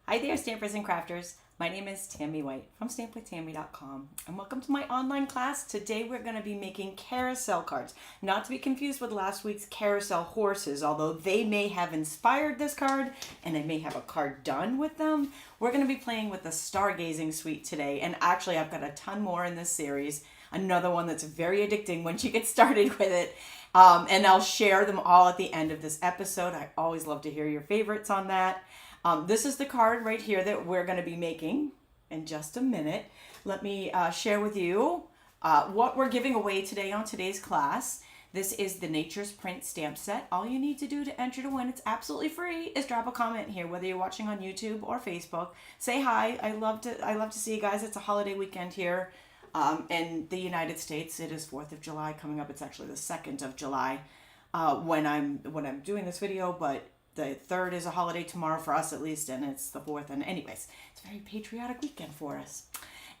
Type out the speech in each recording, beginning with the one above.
Hi there, stampers and crafters. My name is Tami White from stampwithtami.com, and welcome to my online class. Today we're going to be making carousel cards, not to be confused with last week's carousel horses, although they may have inspired this card and I may have a card done with them. We're going to be playing with the Stargazing Suite today, and actually I've got a ton more in this series. Another one that's very addicting once you get started with it. And I'll share them all at the end of this episode. I always love to hear your favorites on that. This is the card right here that we're going to be making in just a minute. Let me share with you what we're giving away today on today's class. This is the Nature's Print stamp set. All you need to do to enter to win, it's absolutely free, is drop a comment here, whether you're watching on YouTube or Facebook. Say hi. I love to see you guys. It's a holiday weekend here in the United States. It is 4th of July coming up. It's actually the 2nd of July when I'm doing this video, but the 3rd is a holiday tomorrow for us at least, and it's the 4th. And anyways, it's a very patriotic weekend for us.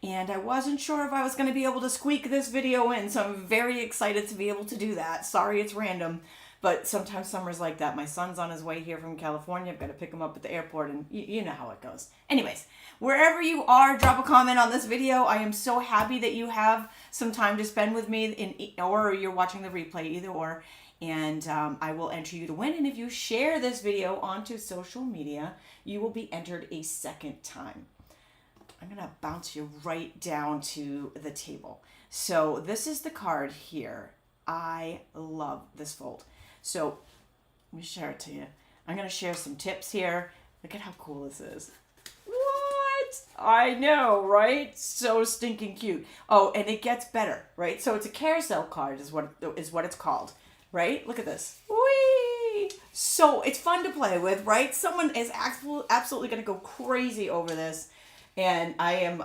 And I wasn't sure if I was going to be able to squeak this video in, so I'm very excited to be able to do that. Sorry it's random, but sometimes summer's like that. My son's on his way here from California. I've got to pick him up at the airport, and you know how it goes. Anyways, wherever you are, drop a comment on this video. I am so happy that you have some time to spend with me, or you're watching the replay, either or. And I will enter you to win. And if you share this video onto social media, you will be entered a second time. I'm going to bounce you right down to the table. So this is the card here. I love this fold. So let me share it to you. I'm going to share some tips here. Look at how cool this is. What? I know, right? So stinking cute. Oh, and it gets better, right? So it's a carousel card is what it's called. Right? Look at this. Whee! So it's fun to play with, right? Someone is absolutely going to go crazy over this. And I'm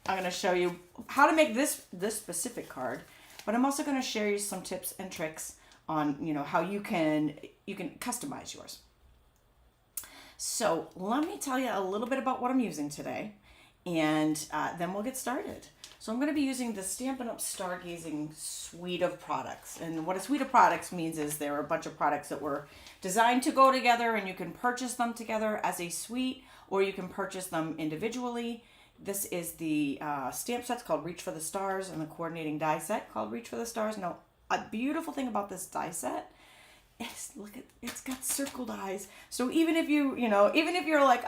going to show you how to make this specific card, but I'm also going to share you some tips and tricks on, how you can customize yours. So let me tell you a little bit about what I'm using today, and then we'll get started. So I'm going to be using the Stampin Up Stargazing Suite of products. And what a suite of products means is there are a bunch of products that were designed to go together, and you can purchase them together as a suite, or you can purchase them individually. This is the stamp set's called Reach for the Stars, and the coordinating die set called Reach for the Stars. Now, a beautiful thing about this die set is, it's got circled eyes. So even if you're like,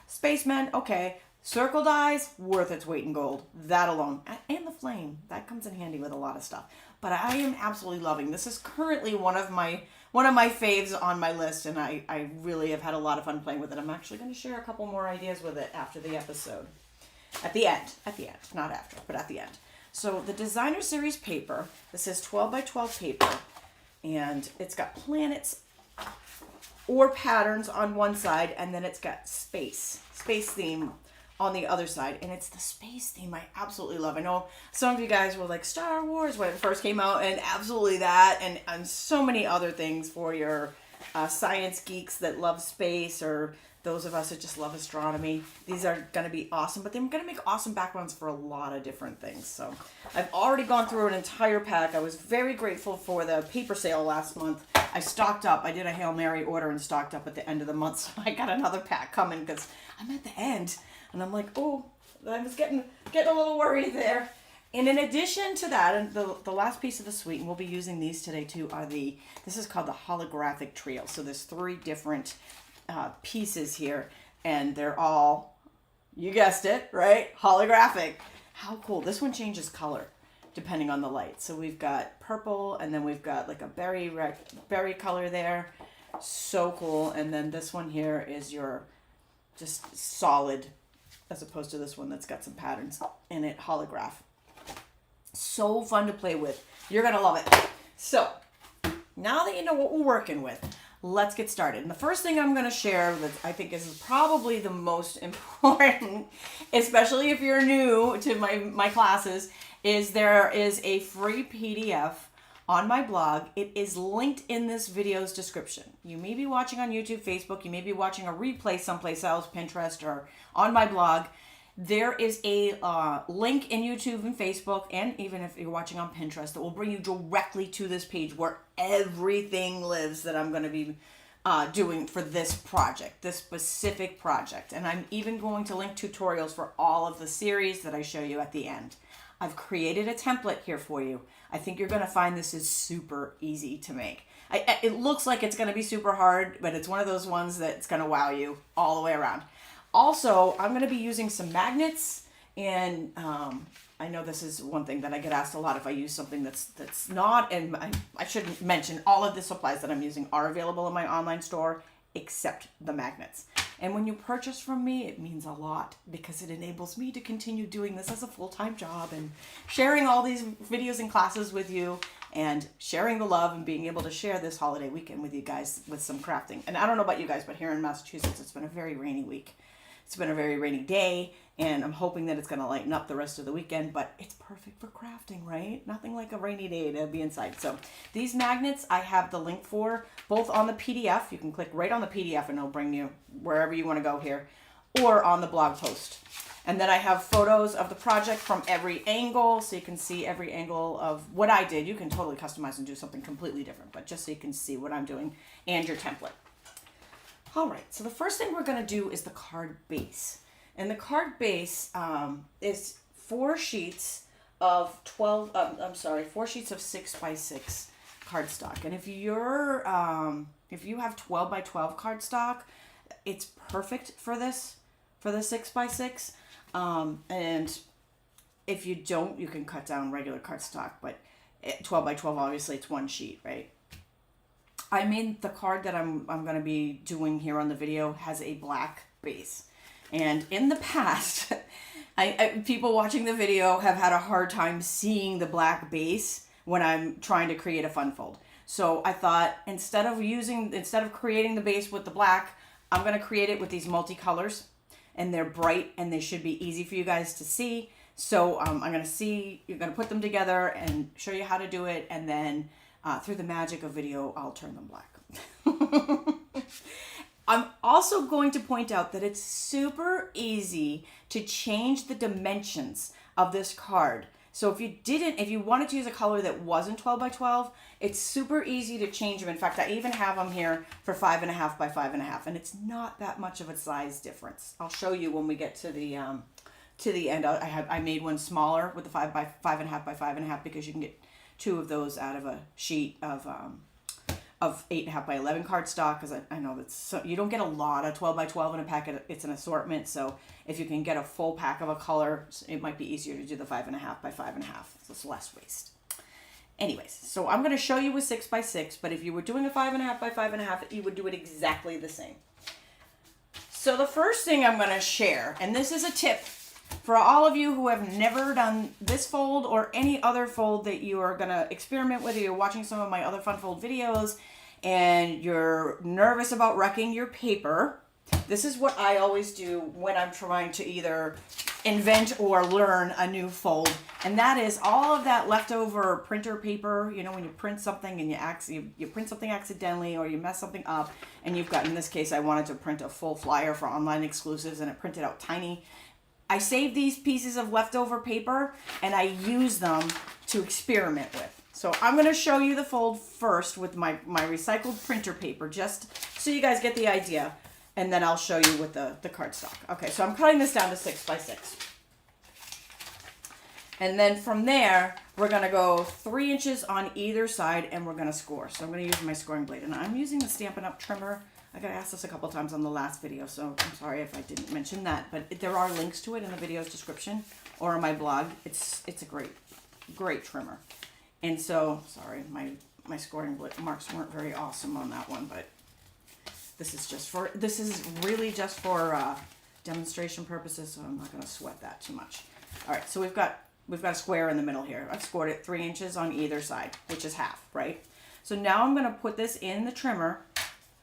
spacemen, okay, circled eyes, worth its weight in gold. That alone. And the flame. That comes in handy with a lot of stuff. But I am absolutely loving. This is currently one of my faves on my list, and I really have had a lot of fun playing with it. I'm actually going to share a couple more ideas with it after the episode. At the end. Not after, but at the end. So the Designer Series paper, this is 12 by 12 paper, and it's got planets or patterns on one side, and then it's got space theme on the other side, and it's the space theme I absolutely love. I know some of you guys were like Star Wars when it first came out, and absolutely that, and so many other things for your science geeks that love space, or those of us that just love astronomy. These are going to be awesome, but they're going to make awesome backgrounds for a lot of different things. So I've already gone through an entire pack. I was very grateful for the paper sale last month. I stocked up. I did a Hail Mary order and stocked up at the end of the month, so I got another pack coming because I'm at the end. And I'm like, oh, I was getting a little worried there. And in addition to that, and the last piece of the suite, and we'll be using these today too, this is called the holographic trio. So there's 3 different pieces here, and they're all, you guessed it, right? Holographic. How cool. This one changes color depending on the light. So we've got purple, and then we've got like a berry color there. So cool. And then this one here is your just solid, as opposed to this one that's got some patterns in it, holograph. So fun to play with. You're going to love it. So now that you know what we're working with, let's get started. And the first thing I'm going to share that I think is probably the most important, especially if you're new to my classes, is there is a free PDF on my blog. It is linked in this video's description. You may be watching on YouTube, Facebook, you may be watching a replay someplace else, Pinterest, or on my blog. There is a link in YouTube and Facebook, and even if you're watching on Pinterest, that will bring you directly to this page where everything lives that I'm going to be doing for this project, this specific project. And I'm even going to link tutorials for all of the series that I show you at the end. I've created a template here for you. I think you're going to find this is super easy to make. It looks like it's going to be super hard, but it's one of those ones that's going to wow you all the way around. Also, I'm going to be using some magnets, and I know this is one thing that I get asked a lot if I use something that's not, and I should mention all of the supplies that I'm using are available in my online store except the magnets. And when you purchase from me, it means a lot because it enables me to continue doing this as a full-time job and sharing all these videos and classes with you and sharing the love and being able to share this holiday weekend with you guys with some crafting. And I don't know about you guys, but here in Massachusetts, it's been a very rainy week. It's been a very rainy day, and I'm hoping that it's going to lighten up the rest of the weekend, but it's perfect for crafting, right? Nothing like a rainy day to be inside. So these magnets, I have the link for both on the PDF. You can click right on the PDF and it'll bring you wherever you want to go here, or on the blog post. And then I have photos of the project from every angle, so you can see every angle of what I did. You can totally customize and do something completely different, but just so you can see what I'm doing and your template. All right, so the first thing we're going to do is the card base. And the card base is 4 sheets of 4 sheets of 6x6 cardstock. And if you have 12x12 cardstock, it's perfect for this, for the 6x6. And if you don't, you can cut down regular cardstock, but 12x12, obviously it's 1 sheet, right? I mean, the card that I'm going to be doing here on the video has a black base. And in the past, people watching the video have had a hard time seeing the black base when I'm trying to create a fun fold. So I thought instead of creating the base with the black, I'm going to create it with these multicolors, and they're bright and they should be easy for you guys to see. So you're going to put them together and show you how to do it, and then through the magic of video, I'll turn them black. I'm also going to point out that it's super easy to change the dimensions of this card. So if you wanted to use a color that wasn't 12x12, it's super easy to change them. In fact, I even have them here for 5.5 by 5.5, and it's not that much of a size difference. I'll show you when we get to the end. I made one smaller with the 5 by 5.5 by 5.5 because you can get 2 of those out of a sheet of 8.5 by 11 cardstock, because I know that you don't get a lot of 12 by 12 in a packet. It's an assortment, so if you can get a full pack of a color, it might be easier to do the 5.5 by 5.5, so it's less waste. Anyways, so I'm going to show you with 6x6, but if you were doing a 5.5 by 5.5, you would do it exactly the same. So the first thing I'm going to share, and this is a tip for all of you who have never done this fold or any other fold that you are going to experiment with, or you're watching some of my other fun fold videos and you're nervous about wrecking your paper, this is what I always do when I'm trying to either invent or learn a new fold. And that is all of that leftover printer paper, you know, when you print something and you print something accidentally or you mess something up, and you've got, in this case, I wanted to print a full flyer for online exclusives and it printed out tiny. I save these pieces of leftover paper and I use them to experiment with. So I'm going to show you the fold first with my recycled printer paper, just so you guys get the idea. And then I'll show you with the cardstock. Okay, so I'm cutting this down to 6x6. And then from there, we're going to go 3 inches on either side and we're going to score. So I'm going to use my scoring blade. And I'm using the Stampin' Up trimmer. I got asked this a couple times on the last video, so I'm sorry if I didn't mention that. But there are links to it in the video's description or on my blog. It's a great trimmer. And so, sorry, my scoring marks weren't very awesome on that one, but this is really just for demonstration purposes, so I'm not going to sweat that too much. All right, so we've got a square in the middle here. I've scored it 3 inches on either side, which is half, right? So now I'm going to put this in the trimmer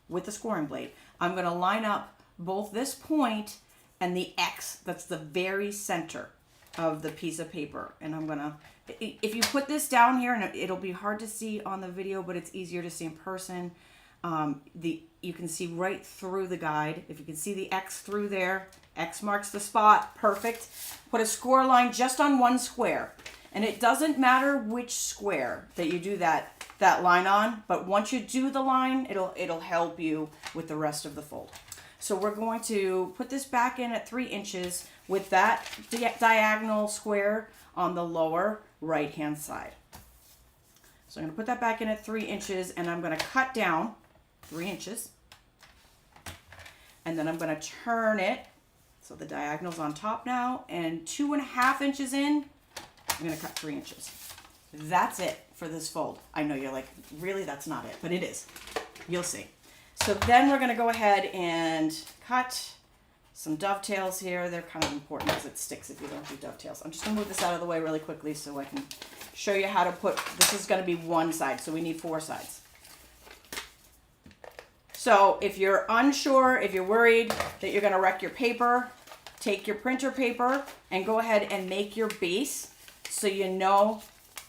with the scoring blade. I'm going to line up both this point and the X that's the very center of the piece of paper. And I'm going to, if you put this down here, and it'll be hard to see on the video, but it's easier to see in person. You can see right through the guide. If you can see the X through there, X marks the spot, perfect. Put a score line just on one square. And it doesn't matter which square that you do that that line on, but once you do the line, it'll help you with the rest of the fold. So we're going to put this back in at 3 inches with that diagonal square on the lower right hand side. So I'm going to put that back in at 3 inches, and I'm going to cut down 3 inches, and then I'm going to turn it so the diagonal's on top now, and 2.5 inches in, I'm going to cut 3 inches. That's it for this fold. I know you're like, really, that's not it, but it is. You'll see. So then we're going to go ahead and cut some dovetails here. They're kind of important because it sticks if you don't do dovetails. I'm just going to move this out of the way really quickly so I can show you how to put, this is going to be one side, so we need 4 sides. So if you're unsure, if you're worried that you're going to wreck your paper, take your printer paper and go ahead and make your base so you know,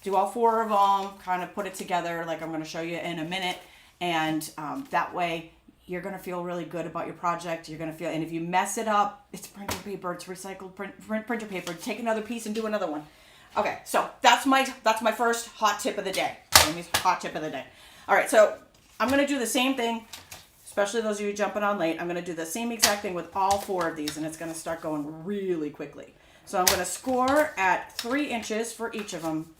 do all 4 of them, kind of put it together like I'm going to show you in a minute, and that way you're going to feel really good about your project. You're going to feel, and if you mess it up, it's printer paper, it's recycled printer paper. Take another piece and do another one. Okay, so that's my first hot tip of the day. Hot tip of the day. All right, so I'm going to do the same thing, especially those of you jumping on late. I'm going to do the same exact thing with all 4 of these, and it's going to start going really quickly. So I'm going to score at 3 inches for each of them.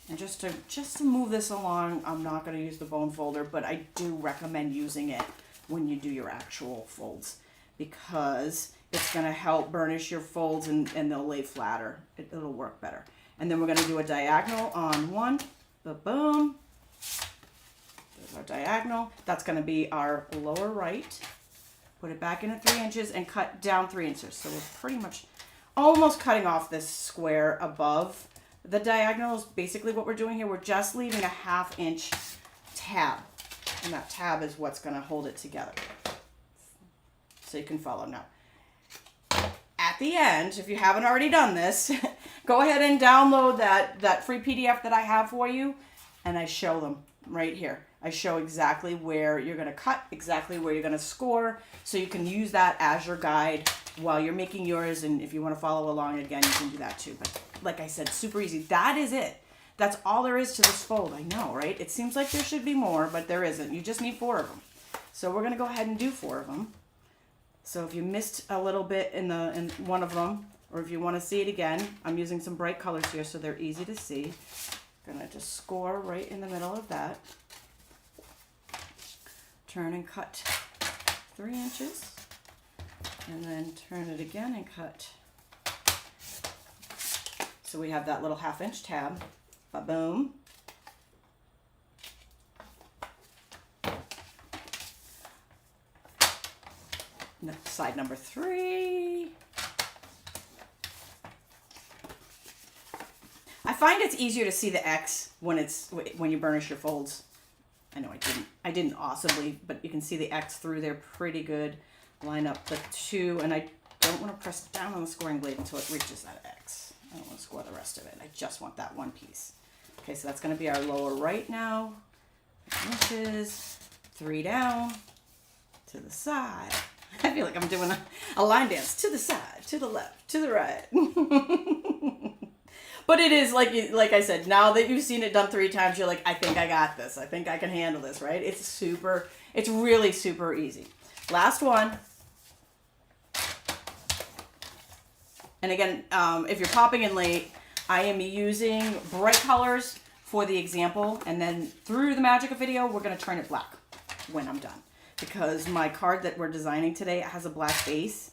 And just to move this along, I'm not going to use the bone folder, but I do recommend using it when you do your actual folds because it's going to help burnish your folds and they'll lay flatter. It'll work better. And then we're going to do a diagonal on one. Boom. There's our diagonal. That's going to be our lower right. Put it back in at 3 inches and cut down 3 inches. So we're pretty much almost cutting off this square above. The diagonal is basically what we're doing here. We're just leaving a 1/2 inch tab. And that tab is what's going to hold it together. So you can follow now. At the end, if you haven't already done this, go ahead and download that free PDF that I have for you. And I show them right here. I show exactly where you're going to cut, exactly where you're going to score. So you can use that as your guide while you're making yours. And if you want to follow along again, you can do that too. But like I said, super easy. That is it. That's all there is to this fold. I know, right? It seems like there should be more, but there isn't. You just need 4 of them. So we're going to go ahead and do 4 of them. So if you missed a little bit in one of them, or if you want to see it again, I'm using some bright colors here so they're easy to see. I'm going to just score right in the middle of that. Turn and cut 3 inches. And then turn it again and cut. So we have that little 1/2 inch tab. Ba-boom. Side number 3. I find it's easier to see the X when you burnish your folds. I know I didn't awesomely, but you can see the X through there pretty good. Line up the 2, and I don't want to press down on the scoring blade until it reaches that X. I don't want to score the rest of it. I just want that one piece. Okay, so that's going to be our lower right now. 3 inches, 3 down, to the side. I feel like I'm doing a line dance. To the side, to the left, to the right. But it is, like I said, now that you've seen it done 3 times, you're like, I think I got this. I think I can handle this, right? It's really super easy. Last one. And again, if you're popping in late, I am using bright colors for the example. And then through the magic of video, we're going to turn it black when I'm done. Because my card that we're designing today has a black base.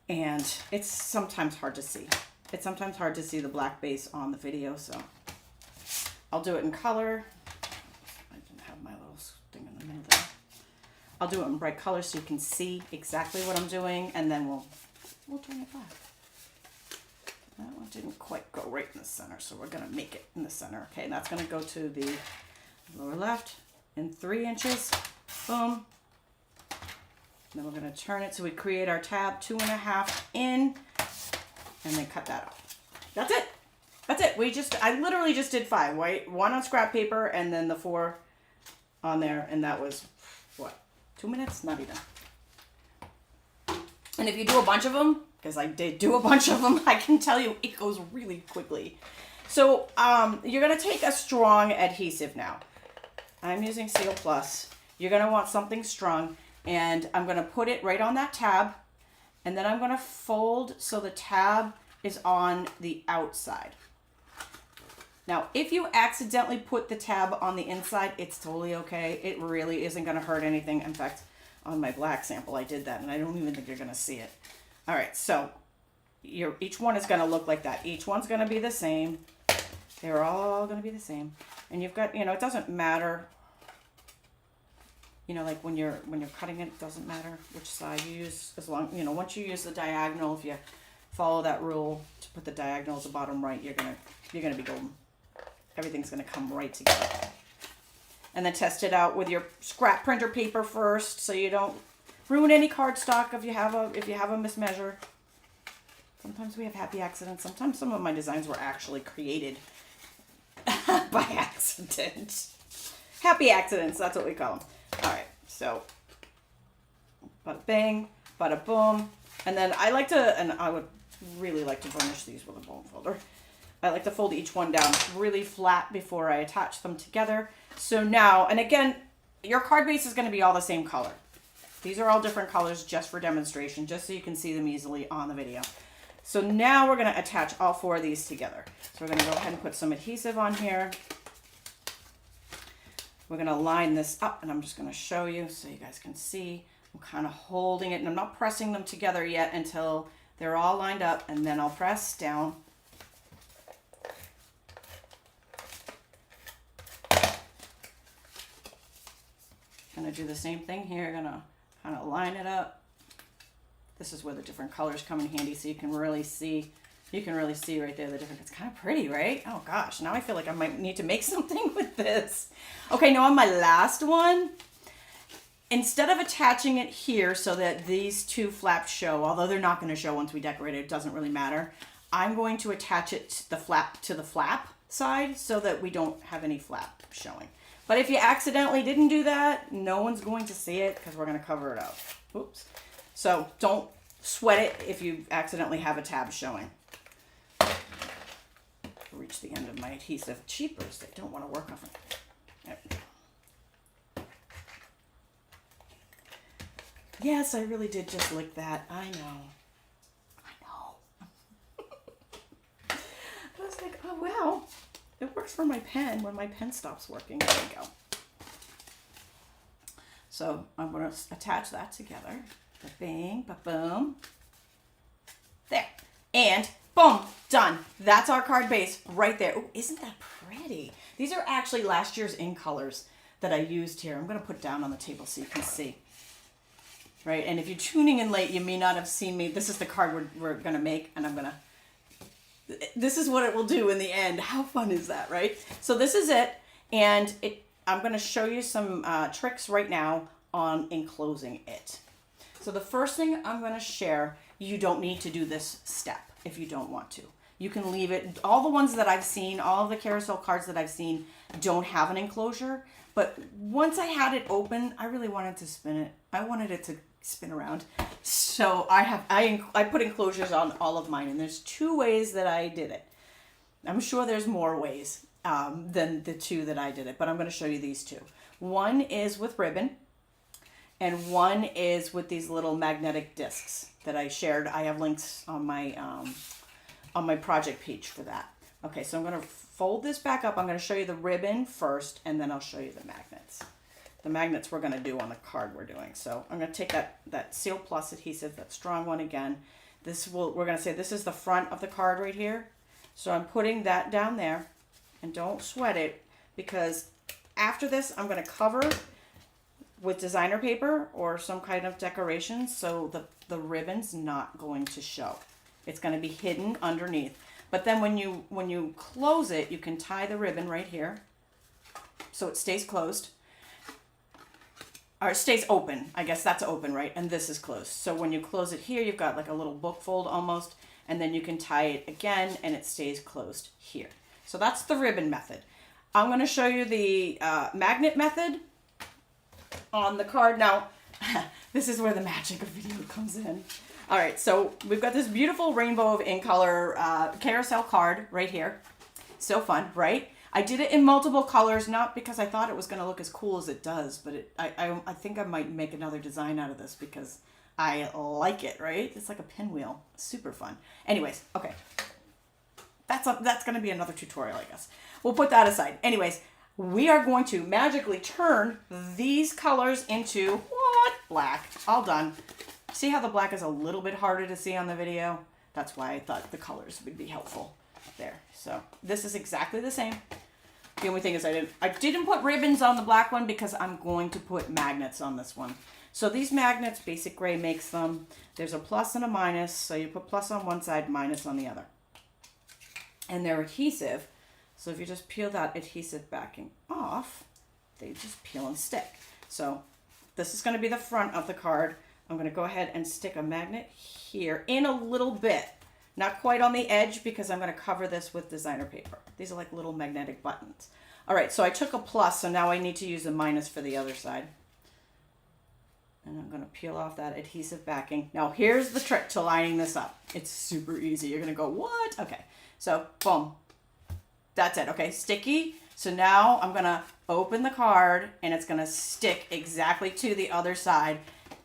And it's sometimes hard to see. It's sometimes hard to see the black base on the video. So I'll do it in color. I didn't have my little thing in the middle there. I'll do it in bright color so you can see exactly what I'm doing. And then we'll turn it black. That one didn't quite go right in the center, so we're going to make it in the center. Okay, and that's going to go to the lower left in 3 inches. Boom. And then we're going to turn it so we create our tab 2.5 in, and then cut that off. That's it. That's it. I literally just did 5, right? 1 on scrap paper, and then the 4 on there, and that was, what, 2 minutes? Not even. And if you do a bunch of them, because I did do a bunch of them, I can tell you it goes really quickly. So you're going to take a strong adhesive now. I'm using Seal Plus. You're going to want something strong, and I'm going to put it right on that tab, and then I'm going to fold so the tab is on the outside. Now, if you accidentally put the tab on the inside, it's totally okay. It really isn't going to hurt anything. In fact, on my black sample, I did that, and I don't even think you're going to see it. All right, so each one is going to look like that. Each one's going to be the same. They're all going to be the same. And you've got, it doesn't matter. Like when you're cutting it doesn't matter which side you use, as long, once you use the diagonal, if you follow that rule to put the diagonal at the bottom right, you're gonna be golden. Everything's gonna come right together. And then test it out with your scrap printer paper first, so you don't ruin any cardstock if you have a mismeasure. Sometimes we have happy accidents. Sometimes some of my designs were actually created by accident. Happy accidents, that's what we call them. All right, so bada bang, bada boom. And then I would really like to burnish these with a bone folder. I like to fold each one down really flat before I attach them together. So now, and again, your card base is going to be all the same color. These are all different colors just for demonstration, just so you can see them easily on the video. So now we're going to attach all 4 of these together. So we're going to go ahead and put some adhesive on here. We're going to line this up, and I'm just going to show you so you guys can see. I'm kind of holding it, and I'm not pressing them together yet until they're all lined up, and then I'll press down. Going to do the same thing here. Going to kind of line it up. This is where the different colors come in handy, so you can really see. You can really see right there the difference. It's kind of pretty, right? Oh gosh, now I feel like I might need to make something with this. Okay, now on my last one, instead of attaching it here so that these 2 flaps show, although they're not going to show once we decorate it, it doesn't really matter. I'm going to attach it to the flap side so that we don't have any flap showing. But if you accidentally didn't do that, no one's going to see it because we're going to cover it up. Oops. So don't sweat it if you accidentally have a tab showing. Reach the end of my adhesive. Cheapers, they don't want to work on it. There we go. Yes, I really did just lick that. I know. I was like, oh wow, it works for my pen when my pen stops working. There we go. So I'm going to attach that together. Ba-bing, ba-boom. There. And boom, done. That's our card base right there. Oh, isn't that pretty? These are actually last year's in colors that I used here. I'm going to put down on the table so you can see. Right, and if you're tuning in late, you may not have seen me. This is the card we're going to make, and this is what it will do in the end. How fun is that, right? So this is it, and I'm going to show you some tricks right now on enclosing it. So the first thing I'm going to share, you don't need to do this step if you don't want to. You can leave it. All the ones that I've seen, all of the carousel cards that I've seen don't have an enclosure. But once I had it open, I really wanted to spin it. I wanted it to spin around. So I put enclosures on all of mine. And there's 2 ways that I did it. I'm sure there's more ways than the 2 that I did it. But I'm going to show you these 2. One is with ribbon. And one is with these little magnetic discs that I shared. I have links on my project page for that. Okay, so I'm going to fold this back up. I'm going to show you the ribbon first, and then I'll show you the magnets. The magnets we're going to do on the card we're doing. So I'm going to take that Seal Plus adhesive, that strong one again. We're going to say this is the front of the card right here. So I'm putting that down there, and don't sweat it, because after this I'm going to cover with designer paper or some kind of decoration, so the ribbon's not going to show. It's going to be hidden underneath. But then when you close it, you can tie the ribbon right here so it stays closed. Or it stays open. I guess that's open, right? And this is closed. So when you close it here, you've got like a little book fold almost, and then you can tie it again and it stays closed here. So that's the ribbon method. I'm going to show you the magnet method on the card. Now, this is where the magic of video comes in. All right, so we've got this beautiful rainbow of in color carousel card right here. So fun, right? I did it in multiple colors, not because I thought it was going to look as cool as it does, but I think I might make another design out of this because I like it, right? It's like a pinwheel. Super fun. Anyways, okay. That's going to be another tutorial, I guess. We'll put that aside. Anyways, we are going to magically turn these colors into what? Black. All done. See how the black is a little bit harder to see on the video? That's why I thought the colors would be helpful. There. So this is exactly the same. The only thing is I didn't put ribbons on the black one because I'm going to put magnets on this one. So these magnets, Basic Gray makes them. There's a plus and a minus. So you put plus on one side, minus on the other. And they're adhesive. So if you just peel that adhesive backing off, they just peel and stick. So this is going to be the front of the card. I'm going to go ahead and stick a magnet here in a little bit. Not quite on the edge because I'm going to cover this with designer paper. These are like little magnetic buttons. All right, so I took a plus, so now I need to use a minus for the other side. And I'm going to peel off that adhesive backing. Now here's the trick to lining this up. It's super easy. You're going to go, what? Okay, so boom. That's it, okay, sticky. So now I'm going to open the card and it's going to stick exactly to the other side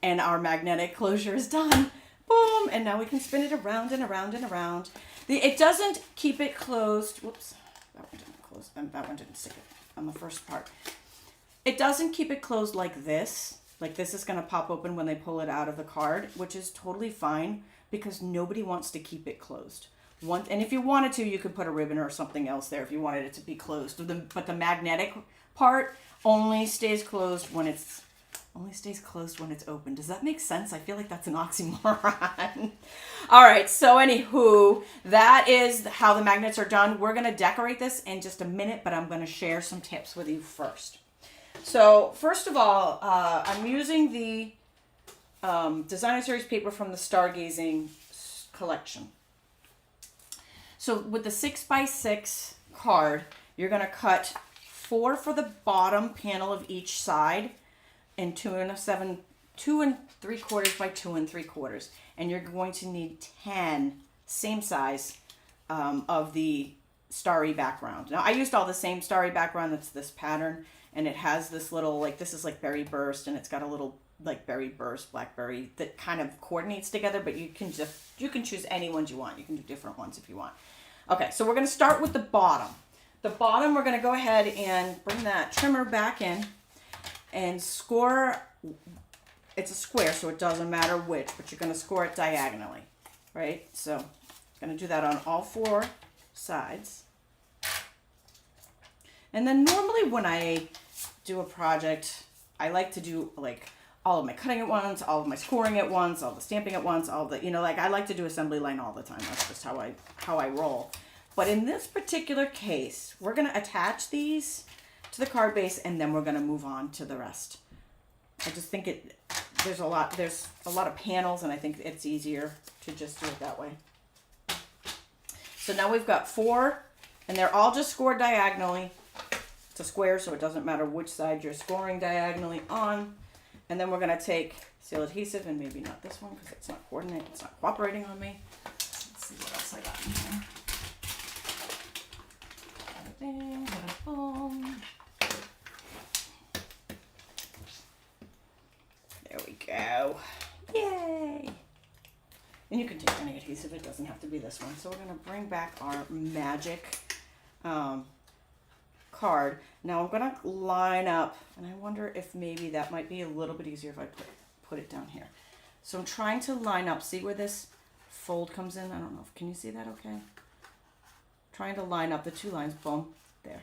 and our magnetic closure is done. Boom, and now we can spin it around and around and around. It doesn't keep it closed. Whoops, that one didn't close. That one didn't stick it on the first part. It doesn't keep it closed like this. Like this is going to pop open when they pull it out of the card, which is totally fine because nobody wants to keep it closed. And if you wanted to, you could put a ribbon or something else there if you wanted it to be closed. But the magnetic part only stays closed when it's open. Does that make sense? I feel like that's an oxymoron. All right, so anywho, that is how the magnets are done. We're going to decorate this in just a minute, but I'm going to share some tips with you first. So first of all, I'm using the Designer Series paper from the Stargazing collection. So with the 6x6 card, you're going to cut 4 for the bottom panel of each side and 2 3/4 by 2 3/4, and you're going to need 10 same size of the starry background. Now I used all the same starry background. That's this pattern, and it has this little, like, this is like berry burst, and it's got a little like berry burst, blackberry, that kind of coordinates together, but you can choose any ones you want. You can do different ones if you want. Okay, so we're going to start with the bottom. The bottom, we're going to go ahead and bring that trimmer back in and score. It's a square, so it doesn't matter which, but you're going to score it diagonally, right? So I'm going to do that on all 4 sides. And then normally when I do a project, I like to do like all of my cutting at once, all of my scoring at once, all the stamping at once, all the, like I like to do assembly line all the time. That's just how I roll. But in this particular case, we're going to attach these to the card base and then we're going to move on to the rest. I just think there's a lot of panels, and I think it's easier to just do it that way. So now we've got 4, and they're all just scored diagonally. It's a square, so it doesn't matter which side you're scoring diagonally on. And then we're going to take seal adhesive, and maybe not this one because it's not coordinating, it's not cooperating on me. Let's see what else I got in here. There we go. Yay! And you can take any adhesive, it doesn't have to be this one. So we're going to bring back our magic card. Now I'm going to line up, and I wonder if maybe that might be a little bit easier if I put it down here. So I'm trying to line up. See where this fold comes in? I don't know. Can you see that okay? Trying to line up the 2 lines. Boom. There.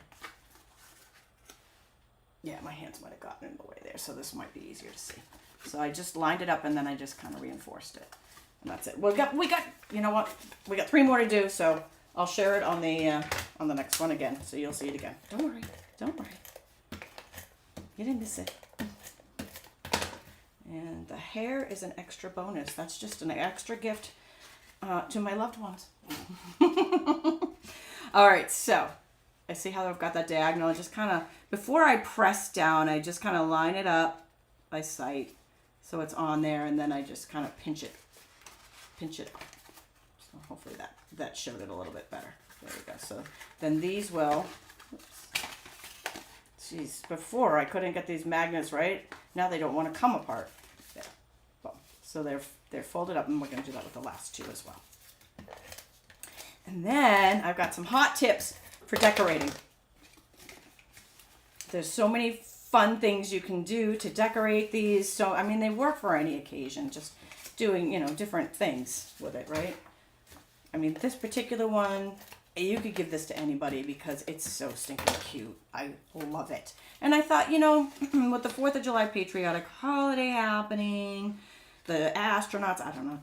Yeah, my hands might have gotten in the way there, so this might be easier to see. So I just lined it up, and then I just kind of reinforced it. And that's it. We got, you know what? We got 3 more to do, so I'll share it on the next one again, so you'll see it again. Don't worry. Don't worry. You didn't miss it. And the hair is an extra bonus. That's just an extra gift to my loved ones. All right, so I see how I've got that diagonal. I just kind of, before I press down, I just kind of line it up by sight so it's on there, and then I just kind of pinch it. So hopefully that showed it a little bit better. There we go. So then these will, geez, before I couldn't get these magnets right. Now they don't want to come apart. There. Boom. So they're folded up, and we're going to do that with the last two as well. And then I've got some hot tips for decorating. There's so many fun things you can do to decorate these. So, I mean, they work for any occasion, just doing, you know, different things with it, right? I mean, this particular one, you could give this to anybody because it's so stinking cute. I love it. And I thought, you know, with the 4th of July patriotic holiday happening, the astronauts, I don't know,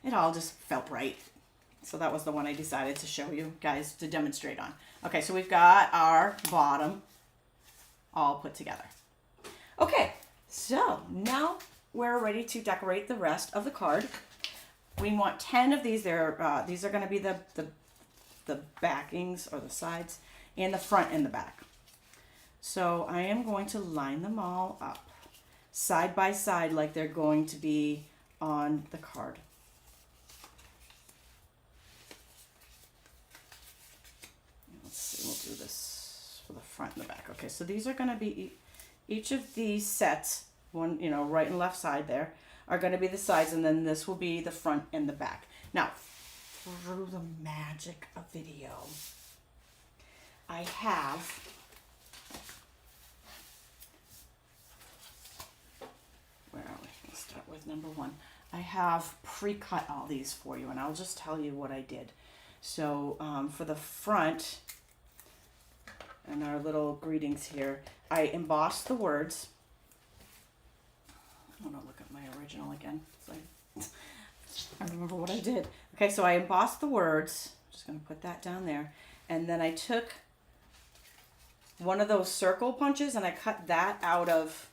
it all just felt right. So that was the one I decided to show you guys to demonstrate on. Okay, so we've got our bottom all put together. Okay, so now we're ready to decorate the rest of the card. We want 10 of these. These are going to be the backings or the sides and the front and the back. So I am going to line them all up side by side like they're going to be on the card. Let's see, we'll do this for the front and the back. Okay, so these are going to be each of these sets, one, you know, right and left side there, are going to be the sides, and then this will be the front and the back. Now, through the magic of video, I have where are we? Let's start with number 1. I have pre-cut all these for you, and I'll just tell you what I did. So for the front and our little greetings here, I embossed the words. I want to look at my original again. So I remember what I did. Okay, so I embossed the words. I'm just going to put that down there. And then I took one of those circle punches and I cut that out of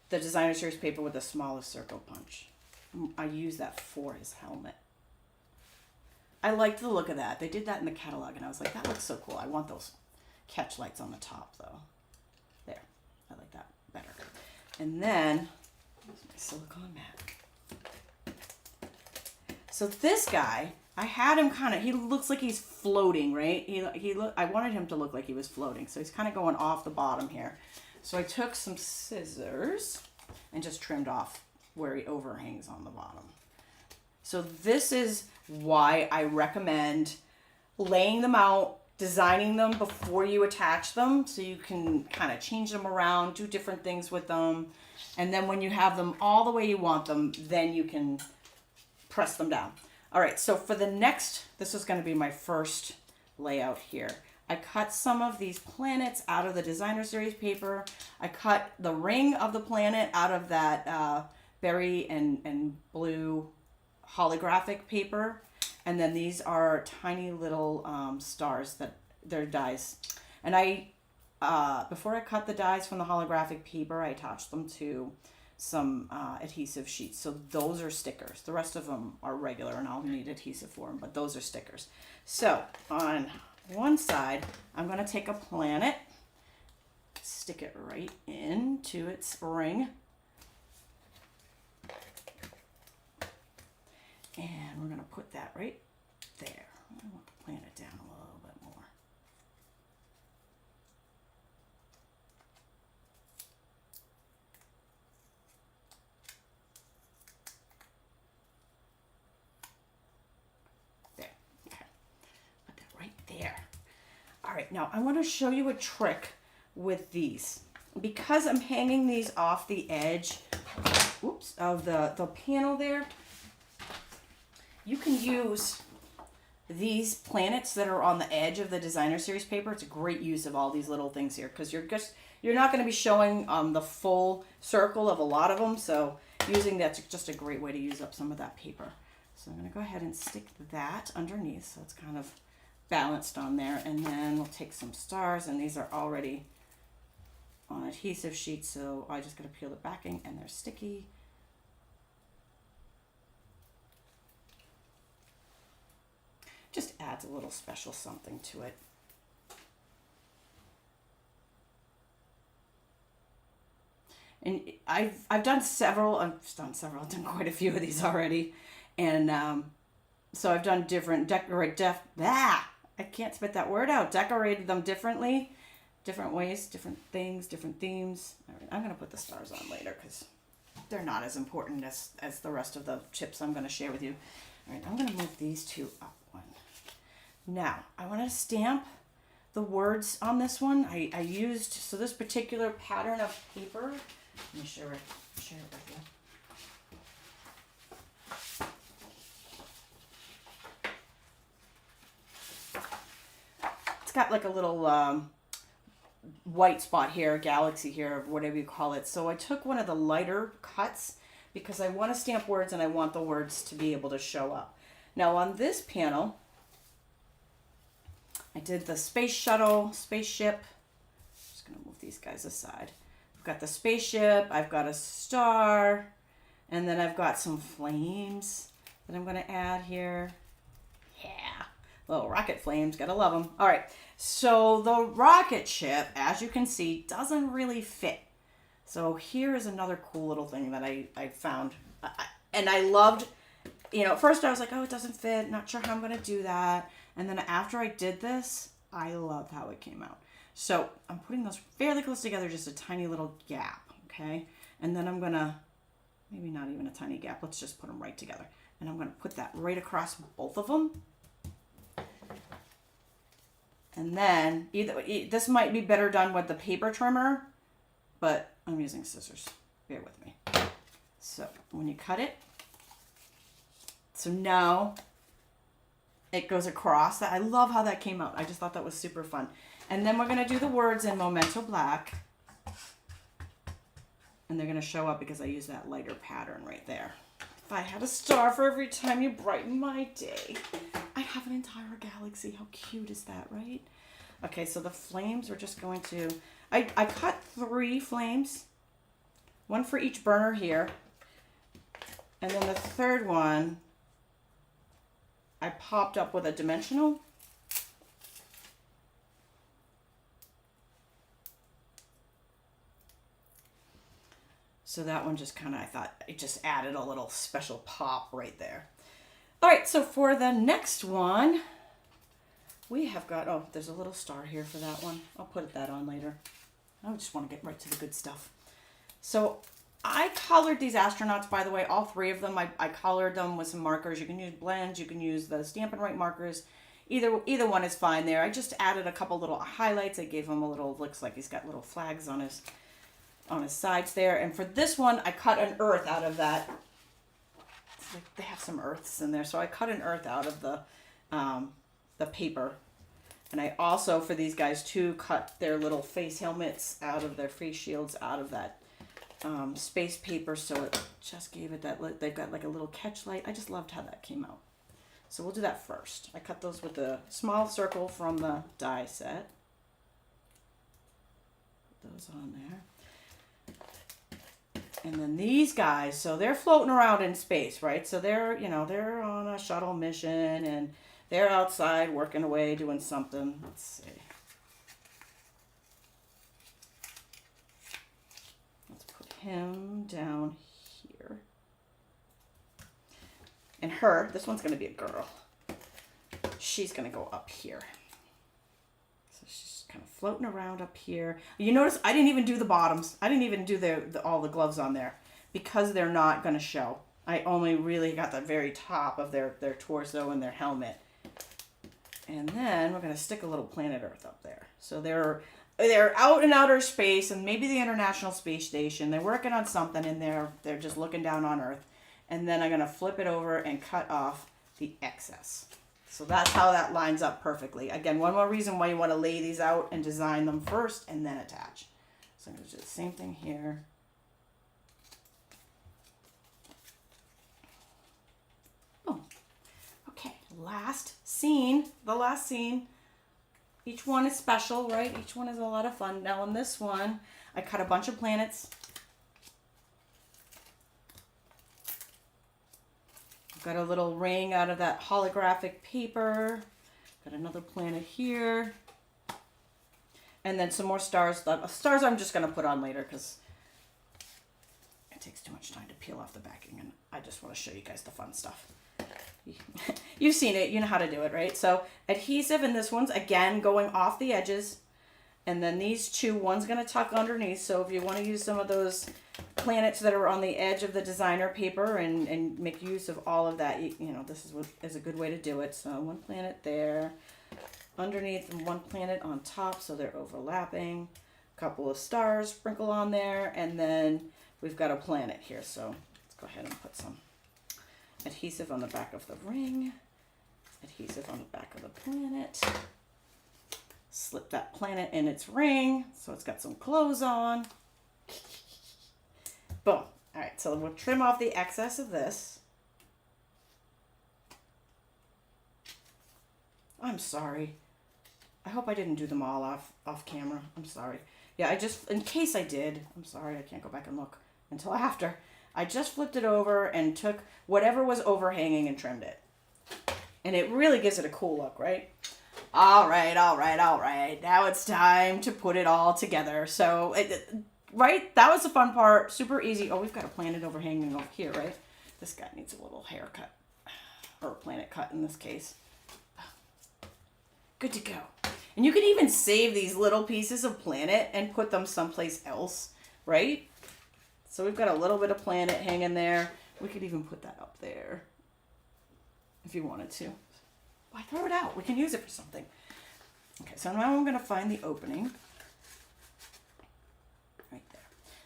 the designer series paper with the smallest circle punch. I use that for his helmet. I liked the look of that. They did that in the catalog, and I was like, that looks so cool. I want those catch lights on the top, though. There. I like that better. And then, here's my silicone mat. So this guy, I had him kind of, he looks like he's floating, right? I wanted him to look like he was floating. So he's kind of going off the bottom here. So I took some scissors and just trimmed off where he overhangs on the bottom. So this is why I recommend laying them out, designing them before you attach them, so you can kind of change them around, do different things with them. And then when you have them all the way you want them, then you can press them down. All right, so for the next, this is going to be my first layout here. I cut some of these planets out of the designer series paper. I cut the ring of the planet out of that berry and blue holographic paper. And then these are tiny little stars that they're dies. And I, before I cut the dies from the holographic paper, I attached them to some adhesive sheets. So those are stickers. The rest of them are regular, and I'll need adhesive for them, but those are stickers. So on one side, I'm going to take a planet, stick it right into its ring, and we're going to put that right there. I want the planet down a little bit more. There. Okay. Put that right there. All right, now I want to show you a trick with these. Because I'm hanging these off the edge, of the panel there, you can use these planets that are on the edge of the designer series paper. It's a great use of all these little things here, because you're not going to be showing the full circle of a lot of them. So using that's just a great way to use up some of that paper. So I'm going to go ahead and stick that underneath, so it's kind of balanced on there. And then we'll take some stars, and these are already on adhesive sheets, so I just got to peel the backing, and they're sticky. Just adds a little special something to it. And I've done quite a few of these already, and So I've done different I can't spit that word out. Decorated them differently, different ways, different things, different themes. All right, I'm gonna put the stars on later because they're not as important as the rest of the chips I'm gonna share with you. All right, I'm gonna move these two up one. Now I want to stamp the words on this one. I used so this particular pattern of paper. Let me share it with you. Got like a little white spot here, galaxy here, whatever you call it. So I took one of the lighter cuts because I want to stamp words and I want the words to be able to show up. Now on this panel, I did the space shuttle, spaceship. I'm just going to move these guys aside. I've got the spaceship, I've got a star, and then I've got some flames that I'm going to add here. Yeah. Little rocket flames, gotta love them. All right, so the rocket ship, as you can see, doesn't really fit. So here is another cool little thing that I found. And I loved, at first I was like, oh, it doesn't fit, not sure how I'm gonna do that. And then after I did this, I loved how it came out. So I'm putting those fairly close together, just a tiny little gap, okay? And then I'm gonna, maybe not even a tiny gap, let's just put them right together. And I'm gonna put that right across both of them. And then, this might be better done with the paper trimmer, but I'm using scissors. Bear with me. So, when you cut it, so now it goes across. I love how that came out. I just thought that was super fun. And then we're going to do the words in Memento Black. And they're going to show up because I use that lighter pattern right there. If I had a star for every time you brighten my day, I have an entire galaxy. How cute is that, right? Okay, so the flames, we're just going to, I cut 3 flames, one for each burner here. And then the third one, I popped up with a dimensional. So that one just kind of, I thought it just added a little special pop right there. All right, so for the next one, we have got, oh, there's a little star here for that one. I'll put that on later. I just want to get right to the good stuff. So I colored these astronauts, by the way, all 3 of them. I colored them with some markers. You can use blends, you can use the Stampin' Right markers. Either one is fine there. I just added a couple little highlights. I gave him a little, looks like he's got little flags on his sides there. And for this one, I cut an earth out of that. It's like they have some earths in there. So I cut an earth out of the paper. And I also, for these guys too, cut their little face helmets out of their face shields out of that space paper. So it just gave it that, they've got like a little catch light. I just loved how that came out. So we'll do that first. I cut those with the small circle from the die set. Put those on there. And then these guys, so they're floating around in space, right? So they're, they're on a shuttle mission and they're outside working away, doing something. Let's see. Let's put him down here. And her, this one's going to be a girl. She's going to go up here. So she's kind of floating around up here. You notice I didn't even do the bottoms. I didn't even do all the gloves on there because they're not going to show. I only really got the very top of their torso and their helmet. And then we're going to stick a little planet Earth up there. So they're out in outer space and maybe the International Space Station. They're working on something and they're just looking down on Earth. And then I'm going to flip it over and cut off the excess. So that's how that lines up perfectly. Again, one more reason why you want to lay these out and design them first and then attach. So I'm going to do the same thing here. Oh, okay. The last scene. Each one is special, right? Each one is a lot of fun. Now on this one, I cut a bunch of planets. Got a little ring out of that holographic paper. Got another planet here. And then some more stars. The stars I'm just going to put on later because it takes too much time to peel off the backing and I just want to show you guys the fun stuff. you've seen it, you know how to do it, right? So adhesive, and this one's again going off the edges. And then these two, one's going to tuck underneath. So if you want to use some of those planets that are on the edge of the designer paper and make use of all of that, you know, this is a good way to do it. So one planet there, underneath, and one planet on top, so they're overlapping. A couple of stars sprinkle on there, and then we've got a planet here. So let's go ahead and put some adhesive on the back of the ring, adhesive on the back of the planet. Slip that planet in its ring so it's got some clothes on. Boom. All right, so we'll trim off the excess of this. I'm sorry. I hope I didn't do them all off camera. I'm sorry. Yeah, in case I did, I'm sorry, I can't go back and look until after. I just flipped it over and took whatever was overhanging and trimmed it. And it really gives it a cool look, right? All right. Now it's time to put it all together. So, right? That was the fun part. Super easy. Oh, we've got a planet overhanging over here, right? This guy needs a little haircut. Or a planet cut in this case. Good to go. And you can even save these little pieces of planet and put them someplace else, right? So we've got a little bit of planet hanging there. We could even put that up there if you wanted to. Why throw it out? We can use it for something. Okay, so now I'm going to find the opening. Right there.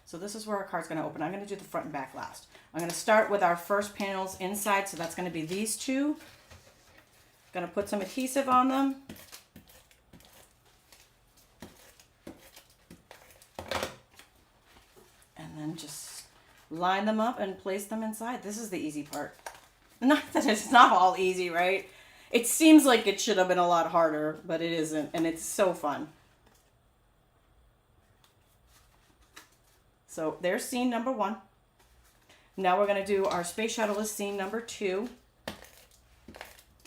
So this is where our card's going to open. I'm going to do the front and back last. I'm going to start with our first panels inside. So that's going to be these two. Going to put some adhesive on them. And then just line them up and place them inside. This is the easy part. Not that it's not all easy, right? It seems like it should have been a lot harder, but it isn't, and it's so fun. So there's scene number 1. Now we're going to do our space shuttle is scene number 2.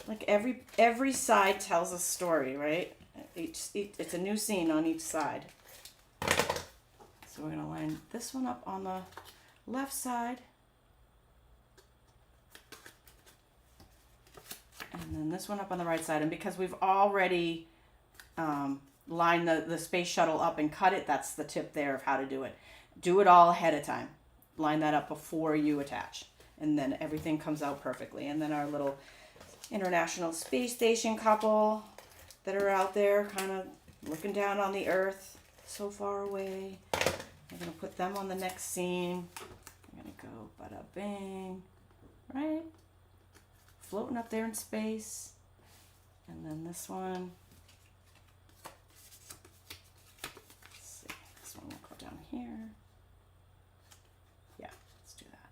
Like every side tells a story, right? It's a new scene on each side. So we're going to line this one up on the left side. And then this one up on the right side. And because we've already lined the space shuttle up and cut it, that's the tip there of how to do it. Do it all ahead of time. Line that up before you attach. And then everything comes out perfectly. And then our little International Space Station couple that are out there kind of looking down on the Earth so far away. I'm going to put them on the next scene. I'm going to go bada bing, right? Floating up there in space. And then this one. Let's see. This one will go down here. Yeah, let's do that.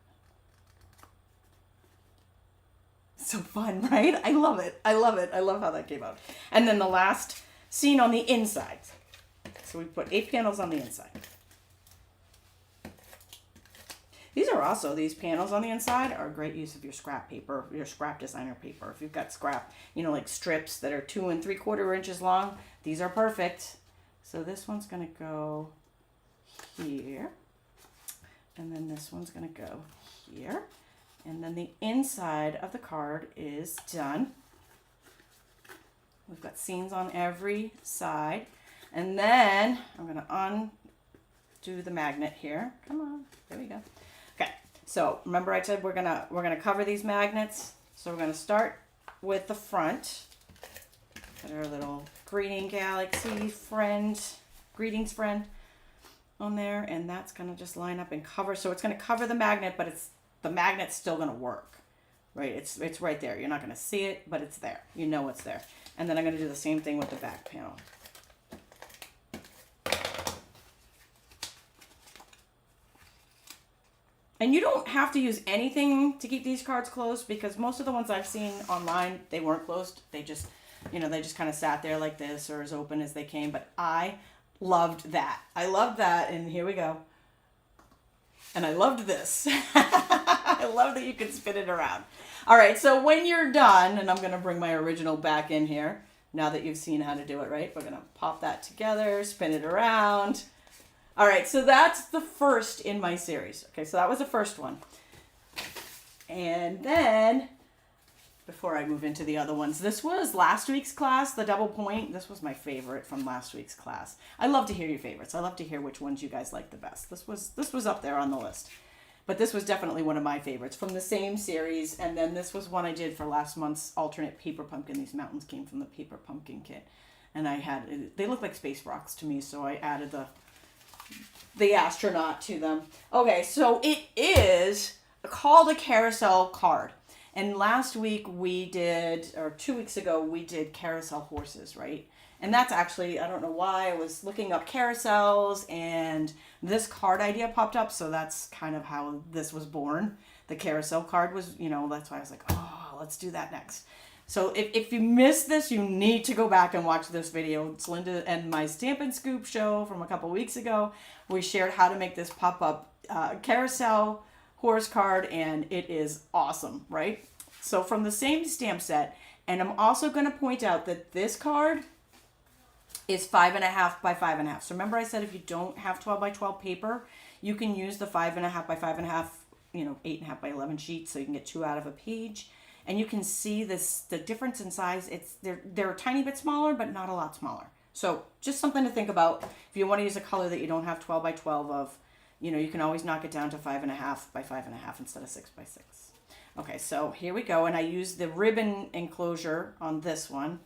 So fun, right? I love it. I love it. I love how that came out. And then the last scene on the inside. So we put 8 panels on the inside. These panels on the inside are a great use of your scrap paper, your scrap designer paper. If you've got scrap, like strips that are 2 3/4 inches long, these are perfect. So this one's going to go here. And then this one's going to go here. And then the inside of the card is done. We've got scenes on every side. And then I'm going to undo the magnet here. Come on. There we go. Okay. So remember I said we're gonna cover these magnets. So we're gonna start with the front. Got our little greetings friend on there, and that's gonna just line up and cover. So it's gonna cover the magnet, but the magnet's still gonna work, right? It's right there. You're not gonna see it, but it's there. You know it's there. And then I'm gonna do the same thing with the back panel. And you don't have to use anything to keep these cards closed, because most of the ones I've seen online, they weren't closed. They just, they just kind of sat there like this or as open as they came. But I loved that. I loved that. And here we go. And I loved this. I love that you can spin it around. All right. So when you're done, and I'm going to bring my original back in here, now that you've seen how to do it, right? We're going to pop that together, spin it around. All right, so that's the first in my series. Okay, so that was the first one. And then before I move into the other ones. This was last week's class, the double point. This was my favorite from last week's class. I love to hear your favorites. I love to hear which ones you guys like the best. This was up there on the list. But this was definitely one of my favorites from the same series. And then this was one I did for last month's alternate paper pumpkin. These mountains came from the paper pumpkin kit. And they look like space rocks to me, so I added the astronaut to them. Okay, so it is called a carousel card. And last week we did, or 2 weeks ago, we did carousel horses, right? And that's actually, I don't know why, I was looking up carousels and this card idea popped up. So that's kind of how this was born. The carousel card was, that's why I was like, oh, let's do that next. So if you missed this, you need to go back and watch this video. It's Linda and my Stampin' Scoop show from a couple weeks ago. We shared how to make this pop-up carousel horse card, and it is awesome, right? So from the same stamp set, and I'm also going to point out that this card is 5.5 by 5.5. So remember I said if you don't have 12 by 12 paper, you can use the 5.5 by 5.5, 8.5 by 11 sheets, so you can get 2 out of a page. And you can see the difference in size. They're a tiny bit smaller, but not a lot smaller. So just something to think about. If you want to use a color that you don't have 12 by 12 of, you can always knock it down to 5.5 by 5.5 instead of 6 by 6. Okay, so here we go. And I used the ribbon enclosure on this one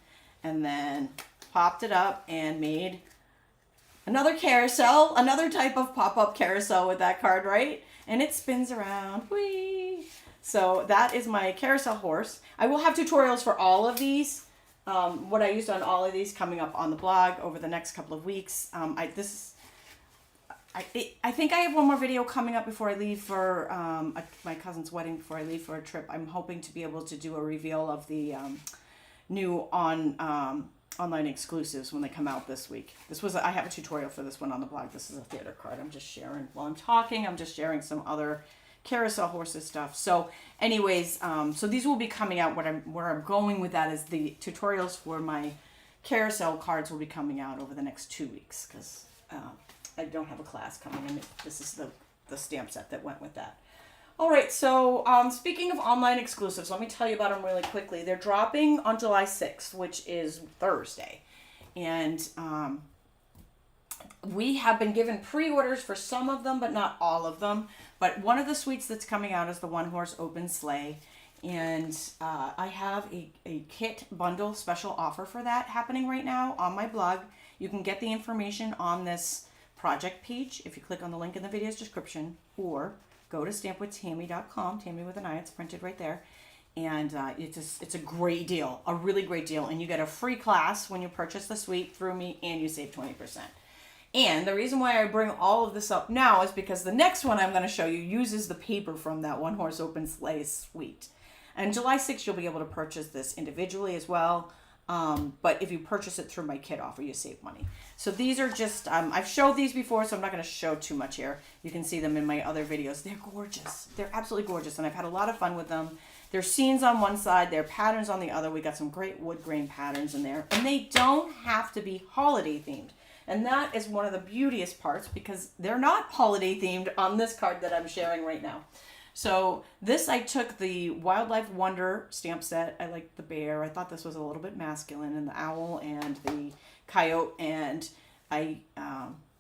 and then popped it up and made another carousel, another type of pop-up carousel with that card, right? And it spins around. Whee! So that is my carousel horse. I will have tutorials for all of these. What I used on all of these coming up on the blog over the next couple of weeks. I think I have one more video coming up before I leave for my cousin's wedding, before I leave for a trip. I'm hoping to be able to do a reveal of the new online exclusives when they come out this week. I have a tutorial for this one on the blog. This is a theater card. I'm just sharing while I'm talking. I'm just sharing some other carousel horses stuff. So anyways, so these will be coming out. Where I'm going with that is the tutorials for my carousel cards will be coming out over the next 2 weeks because I don't have a class coming in. This is the stamp set that went with that. All right, so speaking of online exclusives, let me tell you about them really quickly. They're dropping on July 6th, which is Thursday. And we have been given pre-orders for some of them, but not all of them. But one of the suites that's coming out is the One Horse Open Sleigh. And I have a kit bundle special offer for that happening right now on my blog. You can get the information on this project page if you click on the link in the video's description, or go to stampwithtami.com, Tami with an I, it's printed right there. And it's a great deal, a really great deal. And you get a free class when you purchase the suite through me, and you save 20%. And the reason why I bring all of this up now is because the next one I'm going to show you uses the paper from that One Horse Open Sleigh suite. And July 6th, you'll be able to purchase this individually as well. But if you purchase it through my kit offer, you save money. So these are just, I've showed these before, so I'm not going to show too much here. You can see them in my other videos. They're gorgeous. They're absolutely gorgeous, and I've had a lot of fun with them. There's scenes on one side, there are patterns on the other. We got some great wood grain patterns in there, and they don't have to be holiday themed. And that is one of the beauteous parts because they're not holiday themed on this card that I'm sharing right now. So this, I took the Wildlife Wonder stamp set. I liked the bear. I thought this was a little bit masculine, and the owl and the coyote. And I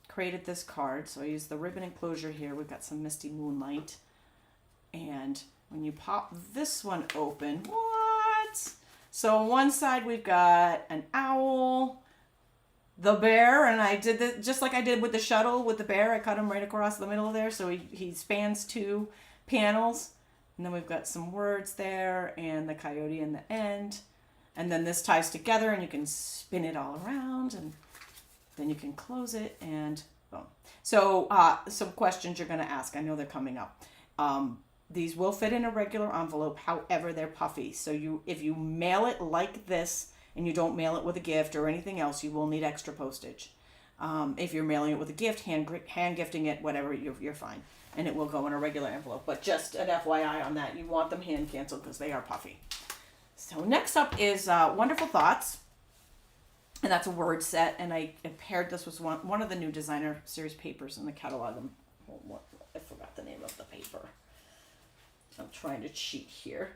created this card. So I used the ribbon enclosure here. We've got some misty moonlight. And when you pop this one open, what? So on one side we've got an owl, the bear, and I did this just like I did with the shuttle with the bear. I cut him right across the middle there, so he spans 2 panels. And then we've got some words there and the coyote in the end. And then this ties together and you can spin it all around and then you can close it and boom. So some questions you're going to ask. I know they're coming up. These will fit in a regular envelope. However, they're puffy. So if you mail it like this and you don't mail it with a gift or anything else, you will need extra postage. If you're mailing it with a gift, hand gifting it, whatever, you're fine. And it will go in a regular envelope. But just an FYI on that, you want them hand canceled because they are puffy. So next up is Wonderful Thoughts. And that's a word set. And I paired this with one of the new designer series papers in the catalog. I forgot the name of the paper. I'm trying to cheat here.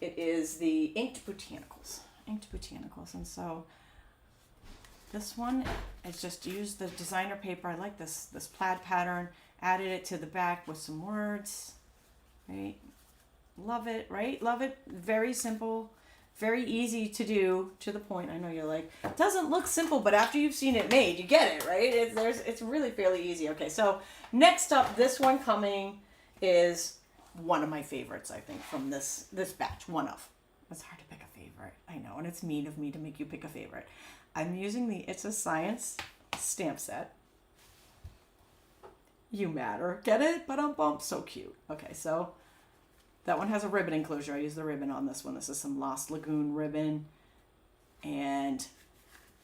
it is the Inked Botanicals. Inked Botanicals. And so this one is just used the designer paper. I like this plaid pattern. Added it to the back with some words. Right? Love it, right? Love it. Very simple. Very easy to do, to the point. I know you're like, it doesn't look simple, but after you've seen it made, you get it, right? It's really fairly easy. Okay, so next up, this one coming is one of my favorites, I think, from this batch. One of. It's hard to pick a favorite. I know, and it's mean of me to make you pick a favorite. I'm using the It's a Science stamp set. You matter. Get it? Ba-dum-bum. So cute. Okay, so that one has a ribbon enclosure. I use the ribbon on this one. This is some Lost Lagoon ribbon. And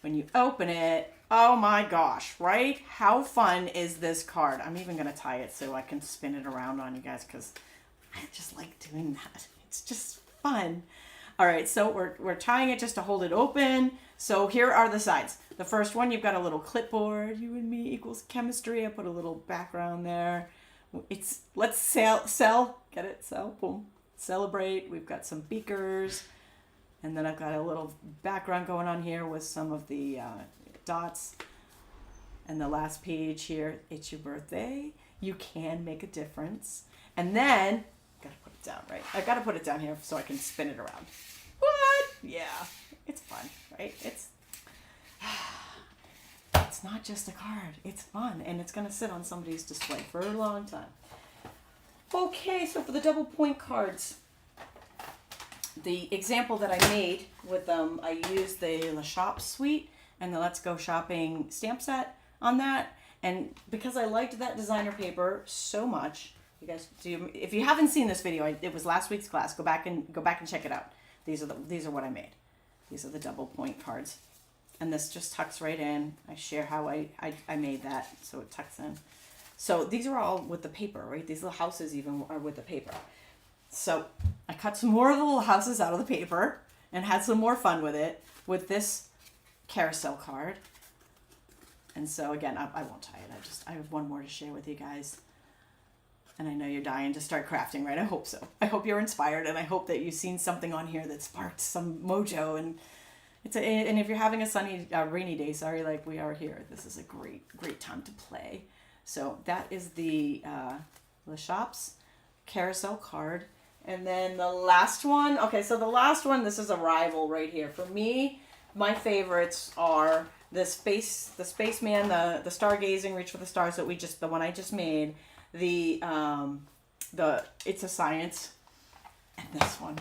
when you open it, oh my gosh, right? How fun is this card? I'm even going to tie it so I can spin it around on you guys because I just like doing that. It's just fun. All right, so we're tying it just to hold it open. So here are the sides. The first one, you've got a little clipboard. You and me equals chemistry. I put a little background there. It's let's sell, get it, sell, boom, celebrate. We've got some beakers, and then I've got a little background going on here with some of the dots. And the last page here, it's your birthday. You can make a difference. And then, gotta put it down, right? I've got to put it down here so I can spin it around. What? Yeah, it's fun, right? It's not just a card. It's fun, and it's going to sit on somebody's display for a long time. Okay, so for the double point cards, the example that I made with them, I used the Le Shop Suite and the Let's Go Shopping stamp set on that. And because I liked that designer paper so much, you guys, if you haven't seen this video, it was last week's class. Go back and check it out. These are what I made. These are the double point cards. And this just tucks right in. I share how I made that, so it tucks in. So these are all with the paper, right? These little houses even are with the paper. So I cut some more of the little houses out of the paper and had some more fun with it with this carousel card. And so again, I won't tie it. I have one more to share with you guys. And I know you're dying to start crafting, right? I hope so. I hope you're inspired, and I hope that you've seen something on here that sparked some mojo. And if you're having a sunny, rainy day, sorry, like we are here, this is a great time to play. So that is the Le Shop's carousel card. And then the last one, okay, so the last one, this is a rival right here. For me, my favorites are the Spaceman, the Stargazing, Reach for the Stars the one I just made, the It's a Science, and this one.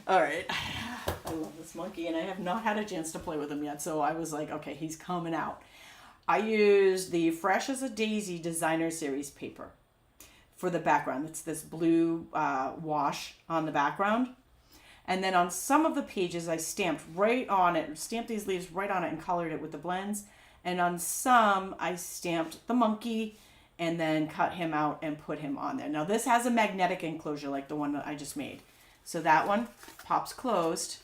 All right, I love this monkey, and I have not had a chance to play with him yet, so I was like, okay, he's coming out. I used the Fresh as a Daisy Designer Series paper for the background. It's this blue wash on the background. And then on some of the pages, I stamped right on it, stamped these leaves right on it and colored it with the blends. And on some, I stamped the monkey and then cut him out and put him on there. Now this has a magnetic enclosure like the one that I just made. So that one pops closed,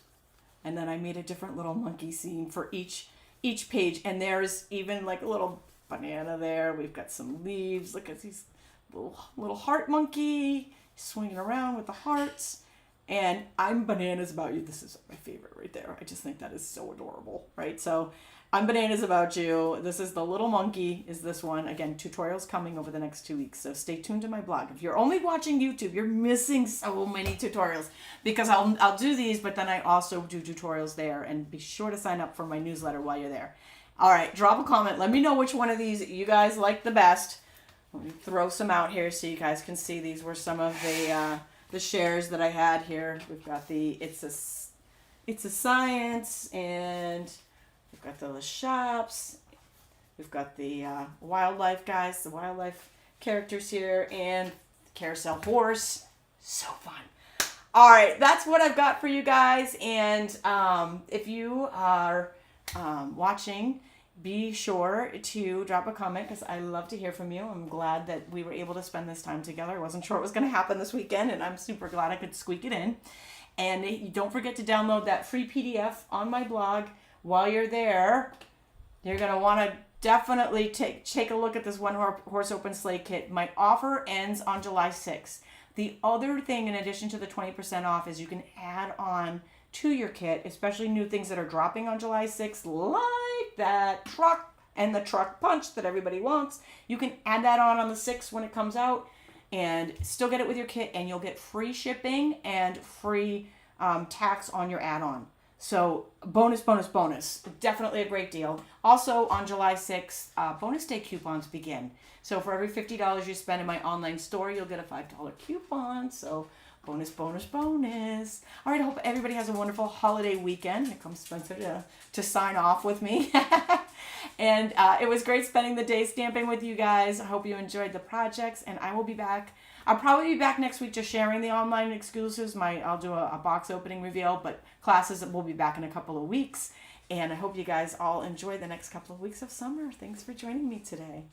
and then I made a different little monkey scene for each page. And there's even like a little banana there. We've got some leaves. Look at these little heart monkey swinging around with the hearts. And I'm bananas about you. This is my favorite right there. I just think that is so adorable, right? So I'm bananas about you. This is the little monkey, is this one. Again, tutorials coming over the next 2 weeks, so stay tuned to my blog. If you're only watching YouTube, you're missing so many tutorials because I'll do these, but then I also do tutorials there, and be sure to sign up for my newsletter while you're there. All right, drop a comment. Let me know which one of these you guys like the best. Let me throw some out here so you guys can see. These were some of the shares that I had here. We've got the It's a Science, and we've got the Le Shops. We've got the wildlife guys, the wildlife characters here, and the carousel horse. So fun. All right, that's what I've got for you guys. And if you are watching, be sure to drop a comment because I love to hear from you. I'm glad that we were able to spend this time together. I wasn't sure it was going to happen this weekend, and I'm super glad I could squeak it in. And don't forget to download that free PDF on my blog. While you're there, you're going to want to definitely take a look at this one horse open sleigh kit. My offer ends on July 6th. The other thing, in addition to the 20% off, is you can add on to your kit, especially new things that are dropping on July 6th, like that truck and the truck punch that everybody wants. You can add that on the 6th when it comes out and still get it with your kit, and you'll get free shipping and free tax on your add-on. So bonus, bonus, bonus. Definitely a great deal. Also on July 6th, bonus day coupons begin. So for every $50 you spend in my online store, you'll get a $5 coupon. So bonus, bonus, bonus. All right, I hope everybody has a wonderful holiday weekend. Here comes Spencer to sign off with me. And it was great spending the day stamping with you guys. I hope you enjoyed the projects, and I will be back. I'll probably be back next week just sharing the online exclusives. I'll do a box opening reveal, but classes will be back in a couple of weeks. And I hope you guys all enjoy the next couple of weeks of summer. Thanks for joining me today.